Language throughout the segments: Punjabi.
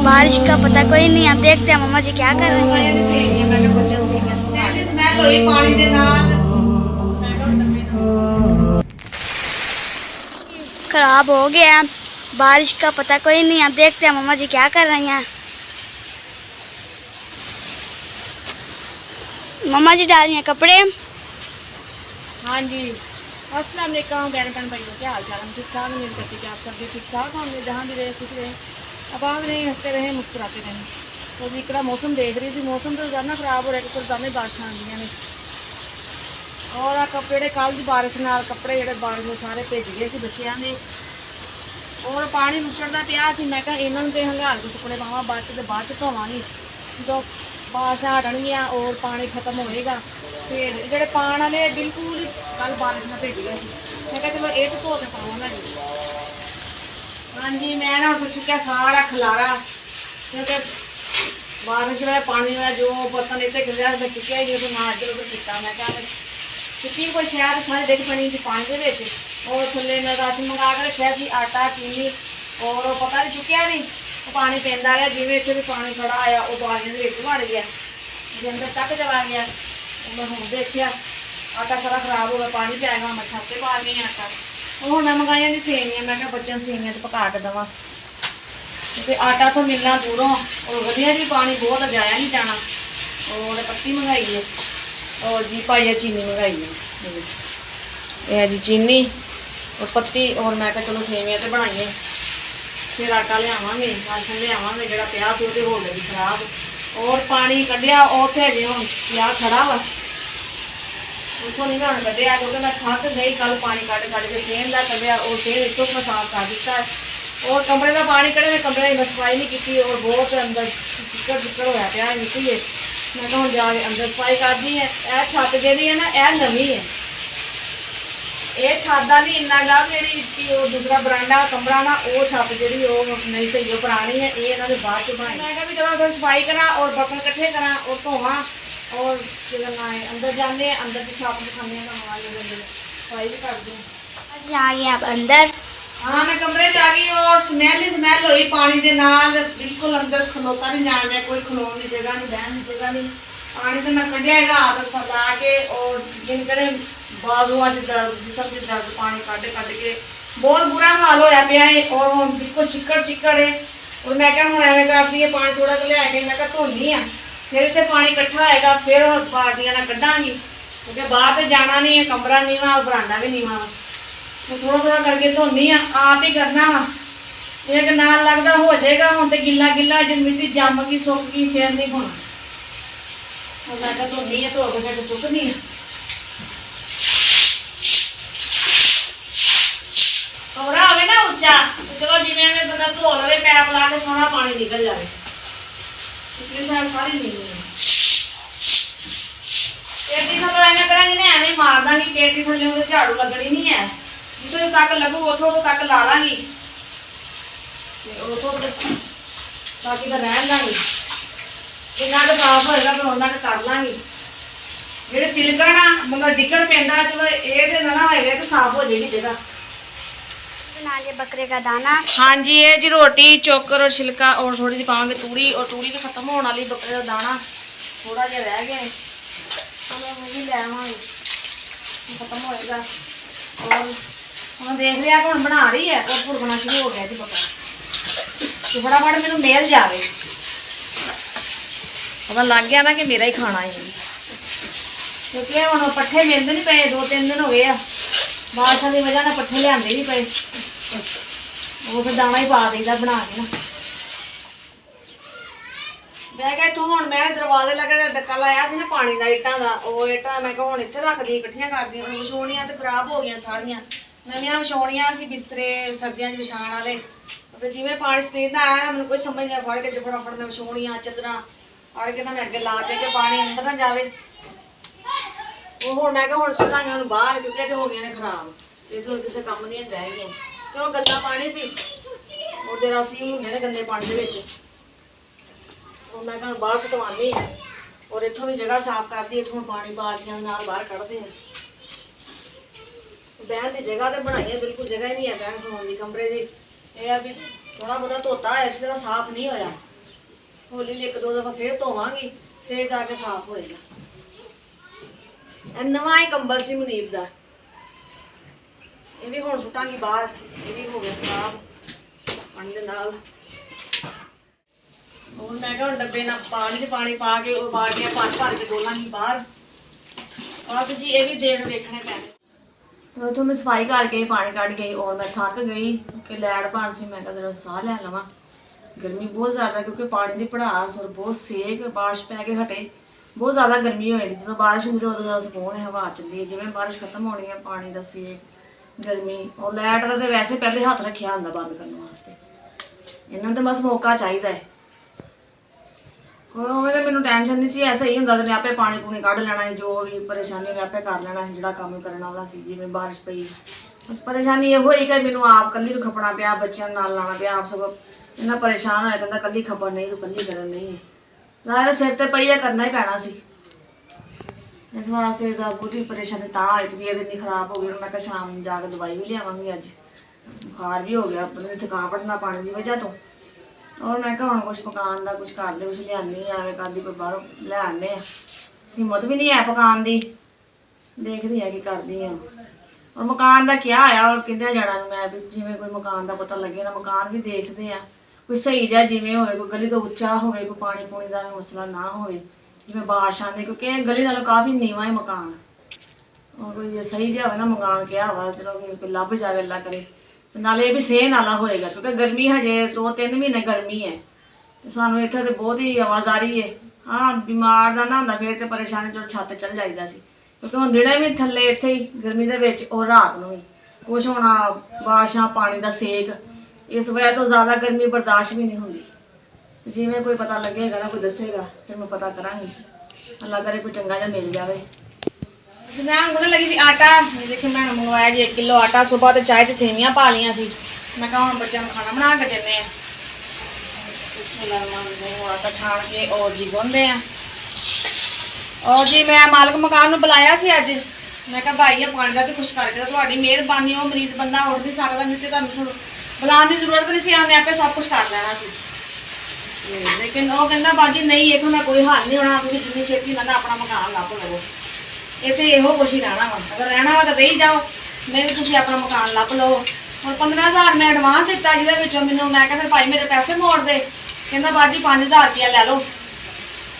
बारिश का पता कोई नहीं। आप देखते हैं मम्मा जी क्या कर रहे हैं। खराब हो गया, बारिश का पता कोई नहीं। आप देखते हैं मम्मा जी क्या कर रही हैं। मम्मा जी डाल रही हैं कपड़े। हाँ जी, अस्सलाम वालेकुम बहन भाइयों, क्या हाल चाल? हम ठीक ठाक, उम्मीद करती कि आप सब भी ठीक ठाक होंगे, जहाँ भी रहे खुश रहे, आबाद रहे, हंसते रहे, मुस्कुराते रहें। तो जी इकड़ा मौसम देख रही थी, मौसम तो रोजाना खराब हो रहा है, रोजाना बारिश आंदियां ने और आ कपड़े कल की बारिश नाल कपड़े ਜਿਹੜੇ ਬਾਰਿਸ਼ ਦੇ ਸਾਰੇ ਭਿੱਜ ਗਏ ਸੀ ਬੱਚਿਆਂ ਨੇ और पानी मुचड़दा पिया सी। मैं कहा इन्हां नूं ते हंगार के सुपने पावां बाद च धोवांगी जो बारिशां हटणगियां और पानी खत्म होएगा फिर ਜਿਹੜੇ पाण वाले बिल्कुल ही कल बारिश नाल भਿੱਜ गए सी। मैं कहा चलो ये तो धो के पावांगा जी। हाँ जी, मैं ना उठ चुकिया सारा खलारा क्योंकि बारिश में पानी में जो बर्तन इतने गिर मैं चुकिया ही तो ना इधर उधर किया। मैं क्या चुकी कोई शायद सारी डिग पनी थी पानी के विच और थले मैं राशन मंगा के रखा सी, आटा चीनी और पता नहीं चुकिया नहीं पानी पींदा रहा जिवें इत्थे भी पानी खड़ा आया वो बालियां दे विच वड़ गया जी, अंदर तक चला गया। मैं हुण देखिया आटा सारा खराब हो गया, पानी पै गया, मैं छत ते पा गई आटा। हुण मैं मंगाइयां नी सेवियां, मैं कहा बच्चों सेवियां तो पका के देवां क्योंकि आटा तो मिलना दूरों और वधिया भी पानी बहुत जाया नहीं जाना। और पत्ती मंगाई है और जी पाइया चीनी मंगाई है, यह जी चीनी और पत्ती। और मैं चलो सेवियां तो बनाइए फिर आटा लियावांगे, राशन लियावांगे जो पिया से वो हो गई खराब और पानी कढ़िया उत्थे अजे हम पिया खड़ा वा उतों नहीं मैं हम कढ़िया क्योंकि मैं थक गई कल पानी कढ़ के सेन का कढ़िया और सेन इतों मैं साफ कर दिता है और कमरे का पानी कढ़े में कमरे की मैं सफाई नहीं की और बहुत अंदर चिक्कड़ चिक्कड़ होया पिया मिट्टी है। मैं कहा जाके अंदर सफाई कर दी है। यह छत जी है ना यह नवी है, ये छत का नहीं इन्ना गा जी दूसरा बरांडा कमरा ना वो छत जी नहीं सही है, पुरानी है, ये इन्होंने बाद च बनाई। मैं भी चलो उधर सफाई करा और बर्तन इकट्ठे करा और धोवा और क्या करना है अंदर जाने अंदर की छाप दिखाने सफाई भी कर दूँ। आ गए आप अंदर। हाँ मैं कमरे च आ गई और स्मैल ही स्मैल हुई पानी के नाल, बिल्कुल अंदर खलोता नहीं जान दिया, कोई खलोन की जगह नहीं, बहन की जगह नहीं। पानी तो मैं कढ़िया रात ला के और जिन करें बाजुआ च दर्द जिसम च दर्द पानी कढ़ के बहुत बुरा हाल होया पिया है और हम बिल्कुल चिक्कड़ चिक्कड़ है। और मैं क्या हूँ एवं करती है पानी थोड़ा सा लिया के मैं क्या धोनी हाँ फिर इतने पानी इकट्ठा होएगा फिर बाल्टियां ना कढ़ांगी क्योंकि बाहर तो जाना नहीं है, कमरा नीवा और बरांडा भी नीवा वा तो थोड़ा थोड़ा करके धोनी हाँ आप ही करना वा एक नाल लगता हो जाएगा। हम तो गिला गिला जब मिट्टी जम गई सुक गई फिर नहीं होना। मैं क्या धोनी है धो के फिर चुकनी है कमरा आवे ना ऊंचा तो चलो जिवें बंदा धो लवे पैप ला के सोना पानी निकल जाए। पिछली साइड सारी नीवी है पेटी थल्लों एवें करांगी ना एवें मार दांगी, पेटी थल्लों तो झाड़ू लगनी नहीं है, जितों तक लगू उतों तक ला लांगी उतों बाकी तो रहन दांगी जिन्ना तो साफ होएगा फिर उन्ना तो कर लांगी। जेह्ड़े तिलकण आ मतलब डिग्गण पैंदा चलो ये तो ना होएगा तो साफ हो जाएगी जगह। बना लिया बकरे का दाना। हाँ जी, ये जी रोटी चोकर और छिलका और थोड़ी सी पाएंगे तूड़ी और तूड़ी भी खत्म होने वाली, बकरे का दाना थोड़ा जहा रह गया है चलो मैं भी ले आवांगी खत्म होएगा। और हम देख लिया कि हम बना रही है और भुरकना शुरू हो गया जी बकरा तो फटाफट मैनू मेल जाए पता लग गया ना कि मेरा ही खाना है क्योंकि हम पट्ठे मिलते नहीं पे 2-3 दिन हो गए बारिशों की वजह से पट्ठे लिया नहीं पे वो फिर दाना ही पा देता बना के ना। मैं क्या इतों हूँ मैं दरवाजे लगे डक्का लाया ना पानी का इट्टां का वो इट्टां मैं हूँ इतने रख दी इकट्ठियां कर दी विछौनियां तो खराब हो गई सारियां नवियां विछौनियां सी बिस्तरे सर्दियों विछाण वाले तो जिवें पानी स्पीड ना आया मैंने कोई समझ नहीं फड़ के फटाफट मैं विछौनियां चादरां फड़ के ना मैं अगे ला के पानी अंदर ना जाए वो हूँ मैं क्या हूँ सुटाइया बाहर क्योंकि हो गए खराब ये तो किसी काम नहीं रह गई क्यों गंदा पानी सी और जरासीम होंगे ने गंदे पानी के और मैं कहा बाहर सुटवानी है और इतों भी जगह साफ करती इतों पानी बाल्टियां नाल बाहर कढ़ते हैं। बहन की जगह तो बनाई है बिल्कुल जगह ही नहीं है बहन खलोन की कमरे की, यह भी थोड़ा बहुत धोता है इस तरह साफ नहीं होया ਹੌਲੀ ਹੌਲੀ ਇੱਕ ਦੋ ਦਫਾ ਫੇਰ ਧੋਵਾਂਗੀ, ਫੇਰ ਜਾ ਕੇ ਸਾਫ਼ ਹੋਏਗਾ। ਇਹ ਨਵਾਂ ਹੀ ਕੰਬਲ ਸੀ ਮੁਨੀਬ ਦਾ, ਇਹ ਵੀ ਹੁਣ ਸੁੱਟਾਂਗੀ ਬਾਹਰ, ਇਹ ਵੀ ਹੋ ਗਿਆ ਖਰਾਬ ਪਾਣੀ ਦੇ ਨਾਲ। ਹੁਣ ਮੈਂ ਕਿਹਾ ਹੁਣ ਡੱਬੇ ਨਾਲ ਪਾਣੀ 'ਚ ਪਾਣੀ ਪਾ ਕੇ ਉਹ ਬਾਲਟੀਆਂ ਭਰ ਕੇ ਡੋਲਾਂਗੀ ਬਾਹਰ। ਬਸ ਜੀ ਇਹ ਵੀ ਦੇਣ ਵੇਖਣੇ ਪੈਣੇ। ਉਥੋਂ ਮੈਂ ਸਫਾਈ ਕਰਕੇ ਪਾਣੀ ਕੱਢ ਗਈ ਔਰ ਮੈਂ ਥੱਕ ਗਈ ਕਿ ਲੈਟ ਭਾਨ ਸੀ। ਮੈਂ ਕਿਹਾ ਜਰਾ ਸਾਹ ਲੈ ਲਵਾਂ, ਗਰਮੀ ਬਹੁਤ ਜ਼ਿਆਦਾ ਕਿਉਂਕਿ ਪਾਣੀ ਦੀ ਭੜਾਸ ਔਰ ਬਹੁਤ ਸੇਕ, ਬਾਰਿਸ਼ ਪੈ ਕੇ ਹਟੇ, ਬਹੁਤ ਜ਼ਿਆਦਾ ਗਰਮੀ ਹੋਈ। ਜਦੋਂ ਬਾਰਿਸ਼ ਹੁੰਦੀ ਉਦੋਂ ਜ਼ਿਆਦਾ ਸਕੂਨ ਹੈ, ਹਵਾ ਚੱਲਦੀ ਹੈ। ਜਿਵੇਂ ਬਾਰਿਸ਼ ਖਤਮ ਹੋਣੀ ਹੈ, ਪਾਣੀ ਦਾ ਸੇਕ, ਗਰਮੀ ਔਰ ਲਾਈਟ ਦਾ ਤਾਂ ਵੈਸੇ ਪਹਿਲੇ ਹੱਥ ਰੱਖਿਆ ਹੁੰਦਾ ਬੰਦ ਕਰਨ ਵਾਸਤੇ। ਇਹਨਾਂ ਨੂੰ ਤਾਂ ਬਸ ਮੌਕਾ ਚਾਹੀਦਾ ਹੈ। ਉਵੇਂ ਤਾਂ ਮੈਨੂੰ ਟੈਨਸ਼ਨ ਨਹੀਂ ਸੀ, ਐਸਾ ਹੀ ਹੁੰਦਾ ਤਾਂ ਮੈਂ ਆਪੇ ਪਾਣੀ ਪੂਣੀ ਕੱਢ ਲੈਣਾ ਸੀ, ਜੋ ਵੀ ਪਰੇਸ਼ਾਨੀ ਮੈਂ ਆਪੇ ਕਰ ਲੈਣਾ ਸੀ, ਜਿਹੜਾ ਕੰਮ ਕਰਨ ਵਾਲਾ ਸੀ। ਜਿਵੇਂ ਬਾਰਿਸ਼ ਪਈ, ਬਸ ਪਰੇਸ਼ਾਨੀ ਇਹੋ ਹੀ ਕਿ ਮੈਨੂੰ ਆਪ ਕੱਲੀ ਨੂੰ ਖਪਣਾ ਪਿਆ, ਬੱਚਿਆਂ ਨੂੰ ਨਾਲ ਲਾਉਣਾ ਪਿਆ। ਆਪ ਸਗੋਂ ਇੰਨਾ ਪਰੇਸ਼ਾਨ ਹੋਇਆ, ਕਹਿੰਦਾ ਕੱਲੀ ਖਪਣ ਨਹੀਂ, ਤੂੰ ਕੱਲੀ ਕਰਨ ਨਹੀਂ। ਜ਼ਾਹਿਰ ਸਿਰ ਤੇ ਪਈਆ ਕਰਨਾ ਹੀ ਪੈਣਾ ਸੀ। ਇਸ ਵਾਸਤੇ ਤਾਂ ਬਹੁਤੀ ਪਰੇਸ਼ਾਨੀ ਤਾਂ ਆਈ ਤਬੀਅਤ ਇੰਨੀ ਖਰਾਬ ਹੋ ਗਈ। ਮੈਂ ਕਿਹਾ ਸ਼ਾਮ ਨੂੰ ਜਾ ਕੇ ਦਵਾਈ ਵੀ ਲਿਆਵਾਂਗੀ। ਅੱਜ ਬੁਖਾਰ ਵੀ ਹੋ ਗਿਆ, ਥਕਾਵਟ ਨਾ ਪਾਣੀ ਦੀ ਵਜ੍ਹਾ ਤੋਂ। ਔਰ ਮੈਂ ਕਿਹਾ ਹੁਣ ਕੁਛ ਪਕਾਉਣ ਦਾ ਕੁਛ ਕਰਦੇ, ਕੁਛ ਲਿਆਉਂਦੀ ਐਵੇਂ ਕਰਦੀ, ਕੋਈ ਬਾਹਰੋਂ ਲੈ ਆਉਂਦੇ ਆ। ਹਿੰਮਤ ਵੀ ਨਹੀਂ ਹੈ ਪਕਾਉਣ ਦੀ, ਦੇਖਦੀ ਆ ਕੀ ਕਰਦੀ ਆ। ਔਰ ਮਕਾਨ ਦਾ ਕਿਹਾ ਆਇਆ ਔਰ ਕਿੰਨੇ ਜਾਣਾ ਨੂੰ ਮੈਂ ਵੀ ਜਿਵੇਂ ਕੋਈ ਮਕਾਨ ਦਾ ਪਤਾ ਲੱਗੇ ਨਾ, ਮਕਾਨ ਵੀ ਦੇਖਦੇ ਆ ਕੋਈ ਸਹੀ ਜਿਹਾ, ਜਿਵੇਂ ਹੋਵੇ ਕੋਈ ਗਲੀ ਤੋਂ ਉੱਚਾ ਹੋਵੇ, ਕੋਈ ਪਾਣੀ ਪੂਣੀ ਦਾ ਮਸਲਾ ਨਾ ਹੋਵੇ, ਜਿਵੇਂ ਬਾਰਿਸ਼ਾਂ ਦੇ, ਕਿਉਂਕਿ ਇਹ ਗਲੀ ਨਾਲੋਂ ਕਾਫੀ ਨੀਵਾਂ ਹੈ ਮਕਾਨ। ਔਰ ਕੋਈ ਸਹੀ ਜਿਹਾ ਹੋਵੇ ਨਾ ਮਕਾਨ ਕਿਹਾ ਵਾ, ਚਲੋ ਕੋਈ ਲੱਭ ਜਾਵੇ ਅੱਲਾ ਕਰੇ। ਨਾਲੇ ਇਹ ਵੀ ਸੇਹ ਨਾਲਾ ਹੋਏਗਾ ਕਿਉਂਕਿ ਗਰਮੀ ਹਜੇ 2-3 ਮਹੀਨੇ ਗਰਮੀ ਹੈ ਤੇ ਸਾਨੂੰ ਇੱਥੇ ਤੇ ਬਹੁਤ ਹੀ ਆਵਾਜ਼ਾਰੀ ਹੈ। ਹਾਂ ਬਿਮਾਰ ਦਾ ਨਾ ਹੁੰਦਾ ਫਿਰ ਤੇ ਪਰੇਸ਼ਾਨੀ, ਚਲੋ ਛੱਤ ਚੱਲ ਜਾਈਦਾ ਸੀ ਕਿਉਂਕਿ ਹੁਣ ਦਿਨੇ ਵੀ ਥੱਲੇ ਇੱਥੇ ਹੀ ਗਰਮੀ ਦੇ ਵਿੱਚ ਔਰ ਰਾਤ ਨੂੰ ਵੀ ਕੁਛ ਹੋਣਾ, ਬਾਰਿਸ਼ਾਂ, ਪਾਣੀ ਦਾ ਸੇਕ, ਇਸ ਵਜ੍ਹਾ ਤੋਂ ਜ਼ਿਆਦਾ ਗਰਮੀ ਬਰਦਾਸ਼ਤ ਵੀ ਨਹੀਂ ਹੁੰਦੀ। ਜਿਵੇਂ ਕੋਈ ਪਤਾ ਲੱਗੇਗਾ ਨਾ, ਕੋਈ ਦੱਸੇਗਾ, ਫਿਰ ਮੈਂ ਪਤਾ ਕਰਾਂਗੀ। ਅੱਲਾ ਕਰੇ ਕੋਈ ਚੰਗਾ ਜਿਹਾ ਮਿਲ ਜਾਵੇ। ਮੈਂ ਗੁੰਨਣ ਲੱਗੀ ਸੀ ਆਟਾ, ਇਹ ਦੇਖੋ ਮੈਂ ਮੰਗਵਾਇਆ ਜੀ 1 ਕਿਲੋ ਆਟਾ। ਸੁਬਾਹ ਤੇ ਚਾਹ 'ਚ ਸੇਵੀਆਂ ਪਾ ਲਈਆਂ ਸੀ। ਮੈਂ ਕਿਹਾ ਹੁਣ ਬੱਚਿਆਂ ਨੂੰ ਖਾਣਾ ਬਣਾ ਕੇ ਦਿੰਦੇ ਆ। ਬਿਸਮਿਲ੍ਲਾਹਿਰਰਹਿਮਾਨਿਰਰਹੀਮ। ਆਟਾ ਛਾਣ ਕੇ ਔਰ ਜੀ ਗੁੰਨਦੇ ਆ। ਔਰ ਜੀ ਮੈਂ ਮਾਲਕ ਮਕਾਨ ਨੂੰ ਬੁਲਾਇਆ ਸੀ ਅੱਜ। ਮੈਂ ਕਿਹਾ ਭਾਈ ਇਹ ਪਾਣੀ ਦਾ ਤੇ ਕੁਛ ਕਰਕੇ, ਤੁਹਾਡੀ ਮਿਹਰਬਾਨੀ। ਉਹ ਮਰੀਜ਼ ਬੰਦਾ ਉੱਠ ਨਹੀਂ ਸਕਦਾ, ਨਹੀਂ ਤੇ ਤੁਹਾਨੂੰ ਬੁਲਾਉਣ ਦੀ ਜ਼ਰੂਰਤ ਨਹੀਂ ਸੀ, ਮੈਂ ਆਪੇ ਸਭ ਕੁਛ ਕਰ ਲੈਣਾ ਸੀ। ਲੇਕਿਨ ਉਹ ਕਹਿੰਦਾ ਬਾਜੀ ਨਹੀਂ, ਇੱਥੋਂ ਦਾ ਕੋਈ ਹੱਲ ਨਹੀਂ ਹੋਣਾ, ਤੁਸੀਂ ਜਿੰਨੀ ਛੇਤੀ ਨਾ ਆਪਣਾ ਮਕਾਨ ਲੱਭ ਲਵੋ। ਇੱਥੇ ਇਹੋ ਕੁਛ ਹੀ ਰਹਿਣਾ ਵਾ, ਅਗਰ ਰਹਿਣਾ ਵਾ ਤਾਂ ਰਹੀ ਜਾਓ, ਨਹੀਂ ਤਾਂ ਤੁਸੀਂ ਆਪਣਾ ਮਕਾਨ ਲੱਭ ਲਓ। ਹੁਣ 15,000 ਮੈਂ ਐਡਵਾਂਸ ਦਿੱਤਾ, ਜਿਹਦੇ ਵਿੱਚੋਂ ਮੈਨੂੰ ਮੈਂ ਕਿਹਾ ਫਿਰ ਭਾਈ ਮੇਰੇ ਪੈਸੇ ਮੋੜ ਦੇ। ਕਹਿੰਦਾ ਬਾਜੀ 5,000 ਰੁਪਇਆ ਲੈ ਲਓ,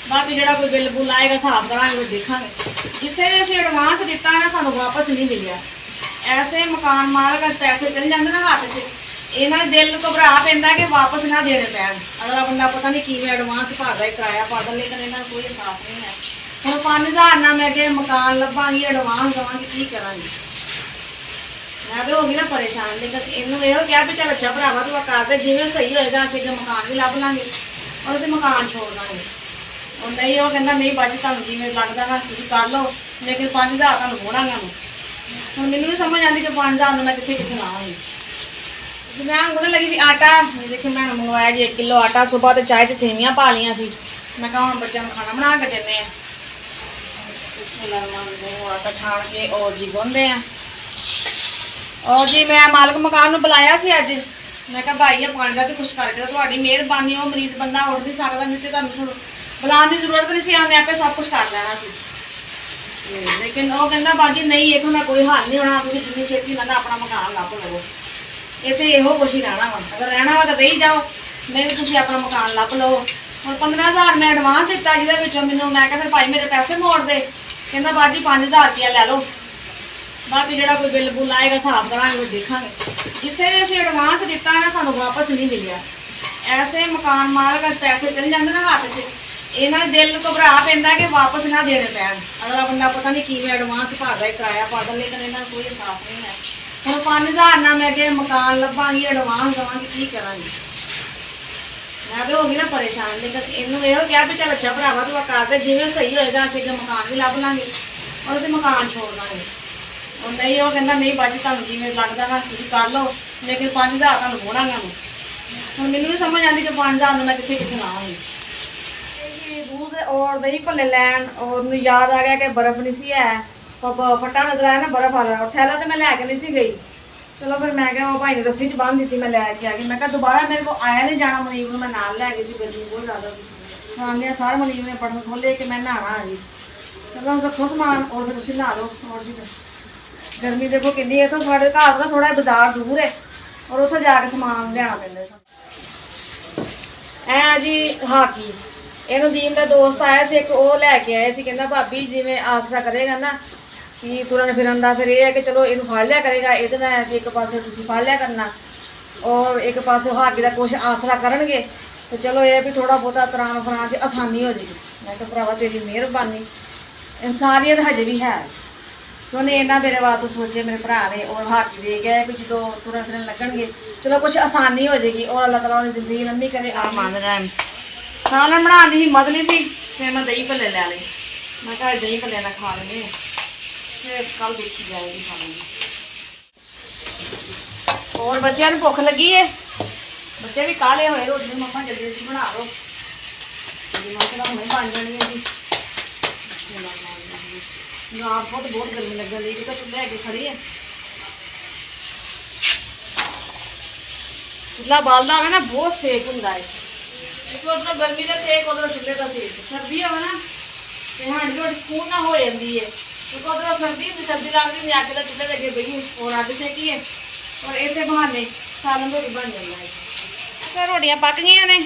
ਬਾਕੀ ਜਿਹੜਾ ਕੋਈ ਬਿੱਲ ਬੁੱਲ ਆਏਗਾ ਹਿਸਾਬ ਕਰਾਂਗੇ, ਫਿਰ ਦੇਖਾਂਗੇ। ਜਿੱਥੇ ਵੀ ਅਸੀਂ ਐਡਵਾਂਸ ਦਿੱਤਾ ਨਾ ਸਾਨੂੰ ਵਾਪਸ ਨਹੀਂ ਮਿਲਿਆ। ਐਸੇ ਮਕਾਨ ਮਾਲਕ ਪੈਸੇ ਚਲੇ ਜਾਂਦੇ ਨਾ ਹੱਥ 'ਚ, ਇਹਨਾਂ ਦੇ ਦਿਲ ਘਬਰਾ ਪੈਂਦਾ ਕਿ ਵਾਪਸ ਨਾ ਦੇਣੇ ਪੈਣ। ਅਗਲਾ ਬੰਦਾ ਪਤਾ ਨਹੀਂ ਕਿਵੇਂ ਐਡਵਾਂਸ ਭਰਦਾ, ਕਿਰਾਇਆ ਭਰਦਾ, ਲੇਕਿਨ ਇਹਨਾਂ ਨੂੰ ਕੋਈ ਅਹਿਸਾਸ ਨਹੀਂ ਹੈ। ਹੁਣ 5,000 ਨਾਲ ਮੈਂ ਜੇ ਮਕਾਨ ਲੱਭਾਂਗੀ, ਐਡਵਾਂਸ ਦੇਵਾਂਗੀ, ਕੀ ਕਰਾਂਗੀ? ਮੈਂ ਤਾਂ ਹੋ ਗਈ ਨਾ ਪਰੇਸ਼ਾਨ। ਲੇਕਿਨ ਇਹਨੂੰ ਇਹੋ ਕਿਹਾ ਵੀ ਚੱਲ ਅੱਛਾ ਭਰਾਵਾ ਤੂੰ ਕਰਦੇ, ਜਿਵੇਂ ਸਹੀ ਹੋਏਗਾ ਅਸੀਂ ਅੱਗੇ ਮਕਾਨ ਵੀ ਲੱਭ ਲਾਂਗੇ ਔਰ ਅਸੀਂ ਮਕਾਨ ਛੋੜ ਦਾਂਗੇ। ਉਹ ਨਹੀਂ, ਉਹ ਕਹਿੰਦਾ ਨਹੀਂ ਬਾਜੀ ਤੁਹਾਨੂੰ ਜਿਵੇਂ ਲੱਗਦਾ ਨਾ ਤੁਸੀਂ ਕਰ ਲਓ, ਲੇਕਿਨ 5,000 ਤੁਹਾਨੂੰ ਮੋੜਾਂਗਾ ਮੈਂ। ਹੁਣ ਮੈਨੂੰ ਨਹੀਂ ਸਮਝ ਆਉਂਦੀ ਕਿ 5,000 ਨੂੰ ਮੈਂ ਕਿੱਥੇ ਕਿੱਥੇ ਲਾਵਾਂਗੀ। ਮੈਂ ਗੁੰਨਣ ਲੱਗੀ ਸੀ ਆਟਾ, ਇਹ ਦੇਖੋ ਮੈਂ ਮੰਗਵਾਇਆ ਜੀ 1 ਕਿਲੋ ਆਟਾ। ਸੁਬਾਹ ਤੇ ਚਾਹ 'ਚ ਸੇਵੀਆਂ ਪਾ ਲਈਆਂ ਸੀ। ਮੈਂ ਕਿਹਾ ਹੁਣ ਬੱਚਿਆਂ ਨੂੰ ਖਾਣਾ ਬਣਾ ਕੇ ਦਿੰਦੇ ਆ। ਬਿਸਮਿਲ੍ਲਾਹਿਰਰਹਿਮਾਨਿਰਰਹੀਮ। ਆਟਾ ਛਾਣ ਕੇ ਔਰ ਜੀ ਗੁੰਨਦੇ ਆ। ਔਰ ਜੀ ਮੈਂ ਮਾਲਕ ਮਕਾਨ ਨੂੰ ਬੁਲਾਇਆ ਸੀ ਅੱਜ। ਮੈਂ ਕਿਹਾ ਭਾਈ ਇਹ ਪਾਣੀ ਦਾ ਤੇ ਕੁਛ ਕਰਕੇ, ਤੁਹਾਡੀ ਮਿਹਰਬਾਨੀ। ਉਹ ਮਰੀਜ਼ ਬੰਦਾ ਉੱਠ ਨਹੀਂ ਸਕਦਾ, ਨਹੀਂ ਤੇ ਤੁਹਾਨੂੰ ਬੁਲਾਉਣ ਦੀ ਜ਼ਰੂਰਤ ਨਹੀਂ ਸੀ, ਮੈਂ ਆਪੇ ਸਭ ਕੁਛ ਕਰ ਲੈਣਾ ਸੀ। ਲੇਕਿਨ ਉਹ ਕਹਿੰਦਾ ਬਾਜੀ ਨਹੀਂ, ਇੱਥੋਂ ਦਾ ਕੋਈ ਹੱਲ ਨਹੀਂ ਹੋਣਾ, ਤੁਸੀਂ ਜਿੰਨੀ ਛੇਤੀ ਨਾ ਆਪਣਾ ਮਕਾਨ ਲੱਭ ਲਵੋ। ਇੱਥੇ ਇਹੋ ਕੁਛ ਹੀ ਰਹਿਣਾ ਵਾ, ਅਗਰ ਰਹਿਣਾ ਵਾ ਤਾਂ ਰਹੀ ਜਾਓ, ਨਹੀਂ ਤਾਂ ਤੁਸੀਂ ਆਪਣਾ ਮਕਾਨ ਲੱਭ ਲਓ। ਹੁਣ 15,000 ਮੈਂ ਐਡਵਾਂਸ ਦਿੱਤਾ, ਜਿਹਦੇ ਵਿੱਚੋਂ ਮੈਨੂੰ ਮੈਂ ਕਿਹਾ ਫਿਰ ਭਾਈ ਮੇਰੇ ਪੈਸੇ ਮੋੜ ਦੇ। ਕਹਿੰਦਾ ਬਾਜੀ 5,000 ਰੁਪਇਆ ਲੈ ਲਓ, ਬਾਕੀ ਜਿਹੜਾ ਕੋਈ ਬਿੱਲ ਬੁੱਲ ਆਏਗਾ ਹਿਸਾਬ ਕਰਾਂਗੇ, ਫਿਰ ਦੇਖਾਂਗੇ। ਜਿੱਥੇ ਵੀ ਅਸੀਂ ਐਡਵਾਂਸ ਦਿੱਤਾ ਨਾ ਸਾਨੂੰ ਵਾਪਸ ਨਹੀਂ ਮਿਲਿਆ। ਐਸੇ ਮਕਾਨ ਮਾਲਕ ਪੈਸੇ ਚਲੇ ਜਾਂਦੇ ਨਾ ਹੱਥ 'ਚ, ਇਹਨਾਂ ਦੇ ਦਿਲ ਘਬਰਾ ਪੈਂਦਾ ਕਿ ਵਾਪਸ ਨਾ ਦੇਣੇ ਪੈਣ। ਅਗਲਾ ਬੰਦਾ ਪਤਾ ਨਹੀਂ ਕਿਵੇਂ ਐਡਵਾਂਸ ਭਰਦਾ, ਕਿਰਾਇਆ ਭਰਦਾ, ਲੇਕਿਨ ਇਹਨਾਂ ਨੂੰ ਕੋਈ ਅਹਿਸਾਸ ਨਹੀਂ ਹੈ। ਹੁਣ 5,000 ਨਾਲ ਮੈਂ ਜੇ ਮਕਾਨ ਲੱਭਾਂਗੀ, ਐਡਵਾਂਸ ਦੇਵਾਂਗੀ, ਕੀ ਕਰਾਂਗੀ? ਮੈਂ ਤਾਂ ਹੋ ਗਈ ਨਾ ਪਰੇਸ਼ਾਨ। ਲੇਕਿਨ ਇਹਨੂੰ ਇਹੋ ਕਿਹਾ ਵੀ ਚੱਲ ਅੱਛਾ ਭਰਾਵਾ ਤੂੰ ਕਰਦੇ, ਜਿਵੇਂ ਸਹੀ ਹੋਏਗਾ ਅਸੀਂ ਅੱਗੇ ਮਕਾਨ ਵੀ ਲੱਭ ਲਾਂਗੇ ਔਰ ਅਸੀਂ ਮਕਾਨ ਛੋੜ ਦਾਂਗੇ। ਉਹ ਨਹੀਂ, ਉਹ ਕਹਿੰਦਾ ਨਹੀਂ ਬਾਜੀ ਤੁਹਾਨੂੰ ਜਿਵੇਂ ਲੱਗਦਾ ਨਾ ਤੁਸੀਂ ਕਰ ਲਓ, ਲੇਕਿਨ 5,000 ਤੁਹਾਨੂੰ ਮੋੜਾਂਗਾ ਮੈਂ। ਹੁਣ ਮੈਨੂੰ ਨਹੀਂ ਸਮਝ ਆਉਂਦੀ ਕਿ 5,000 ਨੂੰ ਮੈਂ ਕਿੱਥੇ ਕਿੱਥੇ ਲਾਵਾਂਗੀ। ਅਸੀਂ दूध और दही भल्ले लैन, और मैं याद आ गया कि बर्फ नहीं सी है, फटा नजर आया ना बर्फ वाला, और थैला तो मैं लैके नहीं सी गई। चलो फिर मैं क्या भाई ने रस्सी च बंद दी, मैं लैके आ गई। मैं दोबारा मेरे को आया नहीं जाना, मुनीब मैं नाल लै गई सी, गर्मी बहुत ज़्यादा सी। आने सारे मनीब ने बटन खोले कि मैं नहाना है जी। चलो रखो समान और फिर तुम नहा लो। और जी गर्मी देखो कितनी है। तो साढ़े घर का थोड़ा बाजार दूर है और उसे जाके समान लिया पैंदा ऐ जी। हाकी ਇਹਨੂੰ ਦੀਮ ਦਾ ਦੋਸਤ ਆਇਆ ਸੀ ਇੱਕ, ਉਹ ਲੈ ਕੇ ਆਇਆ ਸੀ। ਕਹਿੰਦਾ ਭਾਬੀ ਜਿਵੇਂ ਆਸਰਾ ਕਰੇਗਾ ਨਾ ਕਿ ਤੁਰਨ ਫਿਰਨ ਦਾ, ਫਿਰ ਇਹ ਹੈ ਕਿ ਚਲੋ ਇਹਨੂੰ ਫੜ ਲਿਆ ਕਰੇਗਾ। ਇਹਦੇ ਨਾਲ ਵੀ ਇੱਕ ਪਾਸੇ ਤੁਸੀਂ ਫੜ ਲਿਆ ਕਰਨਾ ਔਰ ਇੱਕ ਪਾਸੇ ਹਾਕੀ ਦਾ ਕੁਛ ਆਸਰਾ ਕਰਨਗੇ ਤੇ ਚਲੋ ਇਹ ਵੀ ਥੋੜਾ ਬਹੁਤਾ ਤਰਾਨ ਫਰਾਂ 'ਚ ਆਸਾਨੀ ਹੋ ਜਾਏਗੀ। ਮੈਂ ਕਿਹਾ ਭਰਾਵਾ ਤੇਰੀ ਮਿਹਰਬਾਨੀ। ਇਨਸਾਨੀਅਤ ਹਜੇ ਵੀ ਹੈ। ਤੇ ਉਹਨੇ ਇਹਨਾਂ ਮੇਰੇ ਵਾਸਤੇ ਸੋਚੇ ਮੇਰੇ ਭਰਾ ਨੇ ਔਰ ਹਾਕੀ ਦੇ ਗਏ ਵੀ ਜਦੋਂ ਤੁਰਨ ਫਿਰਨ ਲੱਗਣਗੇ ਚਲੋ ਕੁਛ ਆਸਾਨੀ ਹੋ ਜਾਏਗੀ ਔਰ ਅੱਲਾਹ ਤਾਲਾ ਉਹਦੀ ਜ਼ਿੰਦਗੀ ਲੰਮੀ ਕਰੇ। ਆਮੀਨ। ਸਾਲਣ ਬਣਾਉਣ ਦੀ ਹਿੰਮਤ ਨਹੀਂ ਸੀ, ਫਿਰ ਮੈਂ ਦਹੀਂ ਭੱਲੇ ਲੈ ਲਏ। ਮੈਂ ਕਿਹਾ ਦਹੀਂ ਭੱਲੇ ਨਾਲ ਖਾ ਲੈਂਦੇ ਹਾਂ, ਫਿਰ ਕੱਲ ਦੇਖੀ ਜਾਏਗੀ ਸਾਲਣ ਦੀ। ਹੋਰ ਬੱਚਿਆਂ ਨੂੰ ਭੁੱਖ ਲੱਗੀ ਹੈ, ਬੱਚੇ ਵੀ ਕਾਹਲੇ ਹੋਏ ਰੋਟੀ ਨੂੰ। ਮੰਮਾ ਜਲਦੀ ਜਲਦੀ ਬਣਾ ਲਓ, ਜਲਦੀ ਮਸਾਲਾ ਹੁਣੇ ਬਣ ਜਾਣੀ ਹੈ ਜੀ। ਆਪ ਬਹੁਤ ਗਰਮੀ ਲੱਗਣ ਲਈ ਕਿ ਤਾਂ ਲੈ ਕੇ ਖੜੀ ਹੈ। ਚੁੱਲ੍ਹਾ ਬਾਲਦਾ ਹੋਵੇ ਨਾ ਬਹੁਤ ਸੇਕ ਹੁੰਦਾ ਹੈ। ਇੱਕ ਉਧਰੋਂ ਗਰਮੀ ਦਾ ਸੇਕ, ਉਧਰੋਂ ਚੁੱਲ੍ਹੇ ਦਾ ਸੇਕ। ਸਰਦੀ ਹੋਵੇ ਨਾ ਤੇ ਸਾਡੀ ਰੋਟੀ ਸਕੂਨ ਨਾਲ ਹੋ ਜਾਂਦੀ ਹੈ। ਕਿਉਂਕਿ ਉਧਰੋਂ ਸਰਦੀ ਹੁੰਦੀ, ਸਰਦੀ ਲੱਗਦੀ ਹੁੰਦੀ, ਅੱਗ ਦਾ ਚੁੱਲ੍ਹੇ ਦੇ ਅੱਗੇ ਬਈਏ ਔਰ ਅੱਗ ਸੇਕੀਏ ਔਰ ਇਸੇ ਬਹਾਨੇ ਸਾਲਨ ਰੋਟੀ ਬਣ ਜਾਂਦਾ ਹੈ। ਅੱਛਾ ਰੋਟੀਆਂ ਪੱਕ ਗਈਆਂ ਨੇ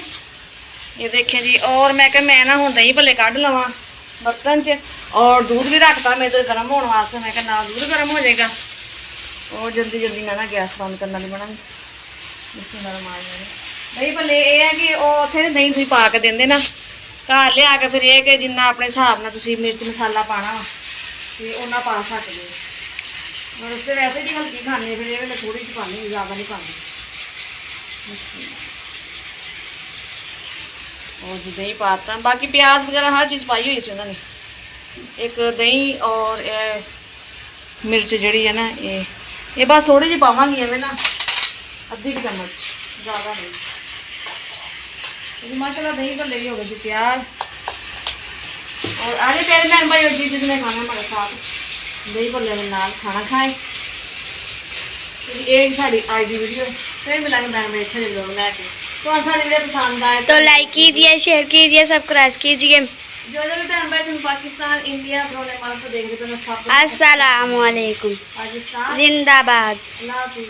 ਇਹ ਦੇਖੇ ਜੀ। ਔਰ ਮੈਂ ਕਿਹਾ ਮੈਂ ਨਾ ਹੁਣ ਦਹੀਂ ਭੱਲੇ ਕੱਢ ਲਵਾਂ ਬਰਤਨ 'ਚ ਔਰ दूध भी रखता मैं इधर गर्म होने वास्ते। मैं ना दूध गर्म हो जाएगा और जल्दी जल्दी मैं ना गैस बंद करना नहीं बना। इसी नरम आ जाए दही भल्ले ये है कि उत्थे दही दूही पा के देंगे ना घर लिया के, फिर यह कि जिन्ना अपने हिसाब नाल तुसीं मिर्च मसाला पाना वा ते उन्ना पा सकते हो। और उससे वैसे भी हल्की खाने, फिर ये वेले थोड़ी जी पानी, ज़्यादा नहीं पानी। और जी दही पाता, बाकी प्याज वगैरह हर चीज़ पाई हुई सी उन्होंने। एक दही और मिर्च जी है ना ये बस थोड़ी जी पावगी एवं ना अद्धी चम्मच, ज़्यादा नहीं। माशाल्लाह दही भल्ले भी हो गए तैयार। और आगे प्यारे बहन भाई जी जिसने खाना हमारे साथ दही भल्ले के नाल खाना खाए। एक साड़ी आज की वीडियो, फिर मिलेंगे बहन भाई अच्छे लोग लैके। तो साड़ी वीडियो पसंद आए तो लाइक कीजिए, शेयर कीजिए, सब्सक्राइब कीजिए। जो भी बहन भाई पाकिस्तान इंडिया को देख रहे थे सब अस्सलामुअलैकुम, पाकिस्तान जिंदाबाद। अल्लाह हाफिज़।